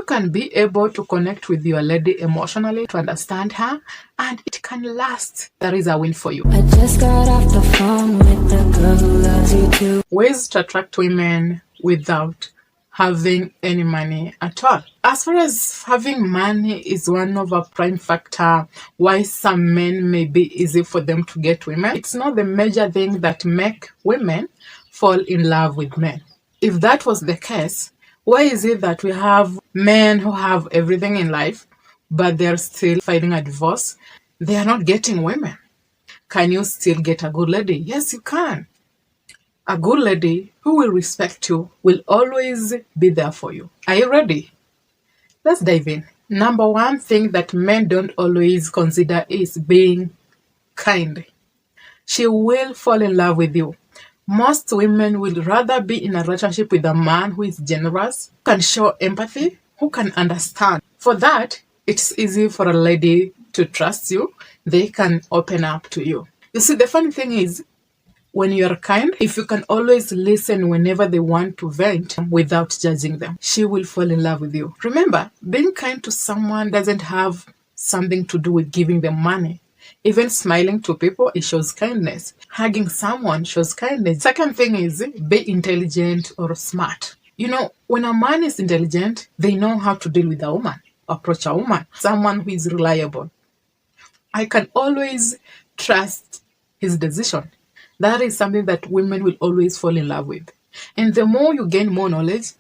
can be able to connect with your lady emotionally, to understand her, and it can last, there is a win for you. I just got off the phone with the girl who loves you too. Ways to attract women without having any money at all. As far as having money is one of a prime factor why some men may be easy for them to get women, it's not the major thing that make women fall in love with men. If that was the case, why is it that we have men who have everything in life, but they're still fighting a divorce? They are not getting women. Can you still get a good lady? Yes, you can. A good lady who will respect you will always be there for you. Are you ready? Let's dive in. Number one thing that men don't always consider is being kind. She will fall in love with you. Most women will rather be in a relationship with a man who is generous, who can show empathy, who can understand. For that, it's easy for a lady to trust you. They can open up to you. You see, the funny thing is, when you're kind, if you can always listen whenever they want to vent without judging them, she will fall in love with you. Remember, being kind to someone doesn't have something to do with giving them money. Even smiling to people, it shows kindness. Hugging someone shows kindness. Second thing is, be intelligent or smart. You know, when a man is intelligent, they know how to deal with a woman, approach a woman, someone who is reliable. I can always trust his decision. That is something that women will always fall in love with. And the more you gain more knowledge,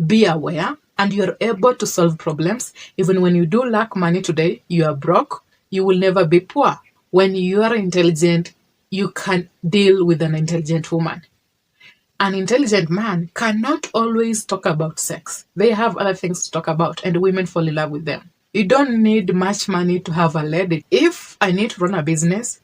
be aware, and you're able to solve problems. Even when you do lack money today, you are broke, you will never be poor. When you are intelligent, you can deal with an intelligent woman. An intelligent man cannot always talk about sex. They have other things to talk about, and women fall in love with them. You don't need much money to have a lady. If I need to run a business,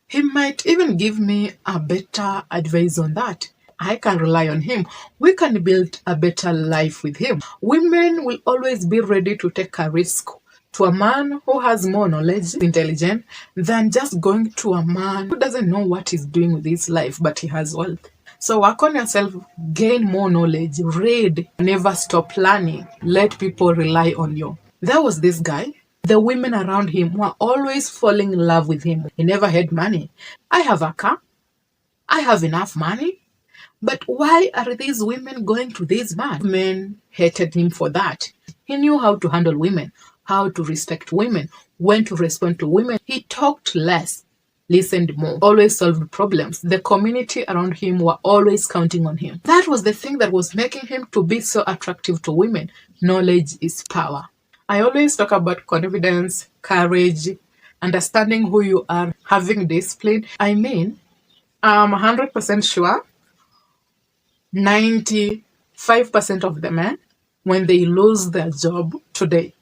he might even give me a better advice on that. I can rely on him. We can build a better life with him. Women will always be ready to take a risk to a man who has more knowledge, intelligent, than just going to a man who doesn't know what he's doing with his life, but he has wealth. So work on yourself, gain more knowledge, read, never stop learning. Let people rely on you. There was this guy. The women around him were always falling in love with him. He never had money. I have a car. I have enough money. But why are these women going to this man? Men hated him for that. He knew how to handle women, how to respect women, when to respond to women. He talked less, listened more, always solved problems. The community around him were always counting on him. That was the thing that was making him to be so attractive to women. Knowledge is power. I always talk about confidence, courage, understanding who you are, having discipline. I mean, I'm 100% sure 95% of the men, when they lose their job today,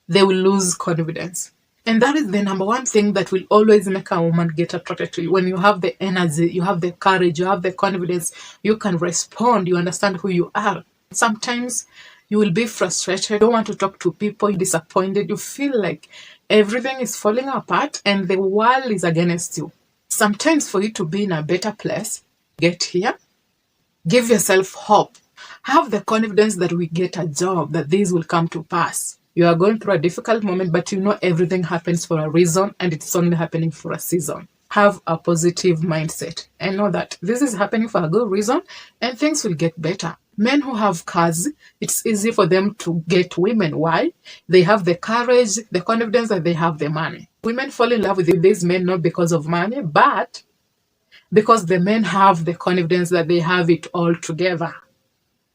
they will lose confidence. And that is the number one thing that will always make a woman get attracted to you. When you have the energy, you have the courage, you have the confidence, you can respond, you understand who you are. Sometimes you will be frustrated, you don't want to talk to people, you're disappointed, you feel like everything is falling apart and the world is against you. Sometimes for you to be in a better place, get here, give yourself hope. Have the confidence that we get a job, that this will come to pass. You are going through a difficult moment, but you know everything happens for a reason and it's only happening for a season. Have a positive mindset and know that this is happening for a good reason and things will get better. Men who have cars, it's easy for them to get women. Why? They have the courage, the confidence that they have the money. Women fall in love with these men not because of money, but because the men have the confidence that they have it all together.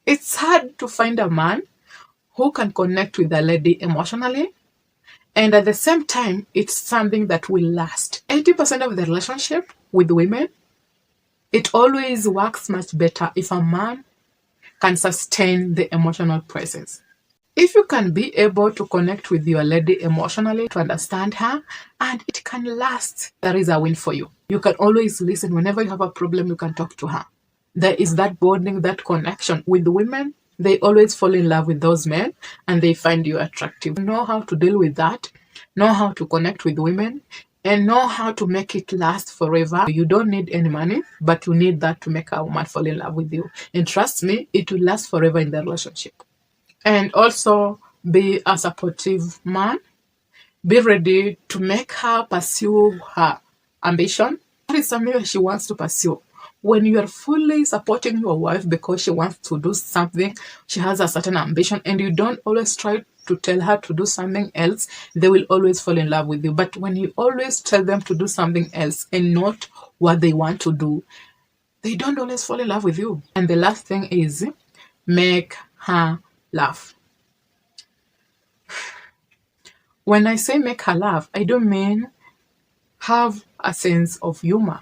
It's hard to find a man who can connect with a lady emotionally, and at the same time, it's something that will last. 80% of the relationship with women, it always works much better if a man can sustain the emotional presence. If you can be able to connect with your lady emotionally, to understand her, and it can last, there is a win for you. You can always listen. Whenever you have a problem, you can talk to her. There is that bonding, that connection with women. They always fall in love with those men and they find you attractive. Know how to deal with that, know how to connect with women, and know how to make it last forever. You don't need any money, but you need that to make a woman fall in love with you. And trust me, it will last forever in the relationship. And also be a supportive man. Be ready to make her pursue her ambition. That is something she wants to pursue. When you are fully supporting your wife because she wants to do something, she has a certain ambition, and you don't always try to tell her to do something else, they will always fall in love with you. But when you always tell them to do something else and not what they want to do, they don't always fall in love with you. And the last thing is make her laugh. When I say make her laugh, I don't mean have a sense of humor.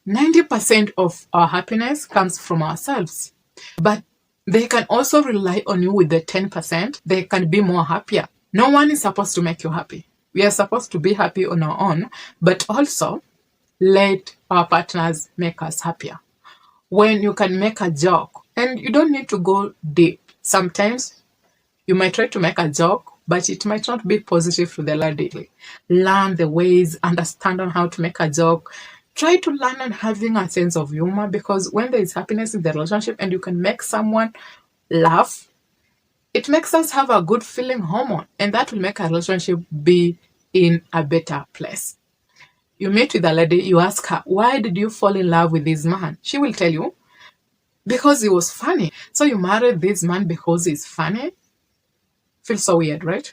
90% of our happiness comes from ourselves, but they can also rely on you with the 10%. They can be more happier. No one is supposed to make you happy. We are supposed to be happy on our own, but also let our partners make us happier. When you can make a joke, and you don't need to go deep. Sometimes you might try to make a joke, but it might not be positive to the lady. Learn the ways, understand on how to make a joke. Try to learn on having a sense of humor, because when there is happiness in the relationship and you can make someone laugh, it makes us have a good feeling hormone, and that will make our relationship be in a better place. You meet with a lady, you ask her, why did you fall in love with this man? She will tell you, because he was funny. So you married this man because he's funny? Feels so weird, right?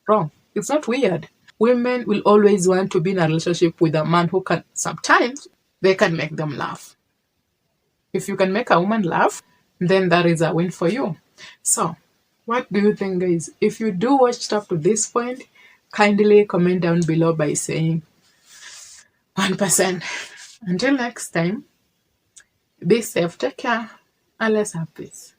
Wrong. It's not weird. Women will always want to be in a relationship with a man who can, sometimes, they can make them laugh. If you can make a woman laugh, then that is a win for you. So, what do you think, guys? If you do watch up to this point, kindly comment down below by saying 1%. Until next time, be safe, take care, and let's have peace.